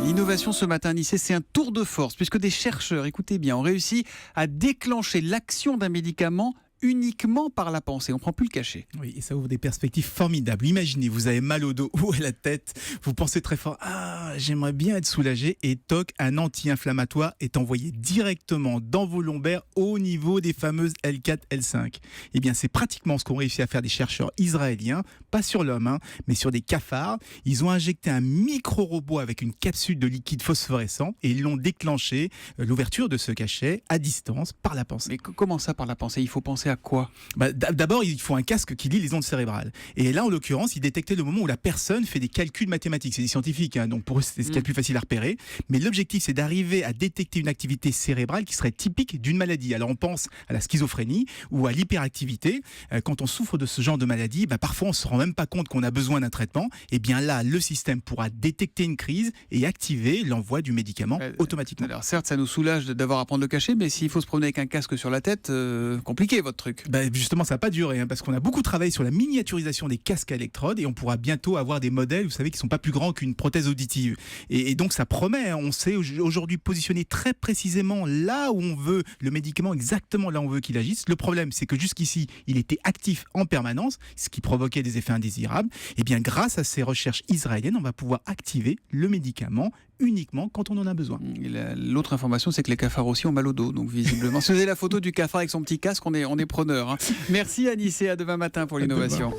L'innovation ce matin à Nice, c'est un tour de force puisque des chercheurs, écoutez bien, ont réussi à déclencher l'action d'un médicament uniquement par la pensée. On ne prend plus le cachet. Oui, et ça ouvre des perspectives formidables. Imaginez, vous avez mal au dos ou à la tête, vous pensez très fort, j'aimerais bien être soulagé, et toc, un anti-inflammatoire est envoyé directement dans vos lombaires au niveau des fameuses L4, L5. Eh bien, c'est pratiquement ce qu'ont réussi à faire des chercheurs israéliens, pas sur l'homme, mais sur des cafards. Ils ont injecté un micro-robot avec une capsule de liquide phosphorescent et ils l'ont déclenché, l'ouverture de ce cachet, à distance, par la pensée. Mais comment ça par la pensée? Il faut penser à quoi? D'abord, il faut un casque qui lit les ondes cérébrales. Et là, en l'occurrence, il détectait le moment où la personne fait des calculs mathématiques. C'est des scientifiques, donc pour eux, c'est ce qu'il y a de plus facile à repérer. Mais l'objectif, c'est d'arriver à détecter une activité cérébrale qui serait typique d'une maladie. Alors, on pense à la schizophrénie ou à l'hyperactivité. Quand on souffre de ce genre de maladie, parfois, on ne se rend même pas compte qu'on a besoin d'un traitement. Et bien là, le système pourra détecter une crise et activer l'envoi du médicament automatiquement. Alors certes, ça nous soulage d'avoir à prendre le cachet, mais s'il faut se promener avec un casque sur la tête, compliqué votre truc. Justement, ça va pas durer, parce qu'on a beaucoup travaillé sur la miniaturisation des casques à électrodes et on pourra bientôt avoir des modèles, vous savez, qui sont pas plus grands qu'une prothèse auditive. Et donc ça promet, on sait aujourd'hui positionner très précisément là où on veut le médicament, exactement là où on veut qu'il agisse. Le problème, c'est que jusqu'ici, il était actif en permanence, ce qui provoquait des effets indésirables. Et bien grâce à ces recherches israéliennes, on va pouvoir activer le médicament uniquement quand on en a besoin. L'autre information, c'est que les cafards aussi ont mal au dos, donc visiblement. Si vous avez la photo du cafard avec son petit casque, on est preneur. Merci Anis et à demain matin pour l'innovation.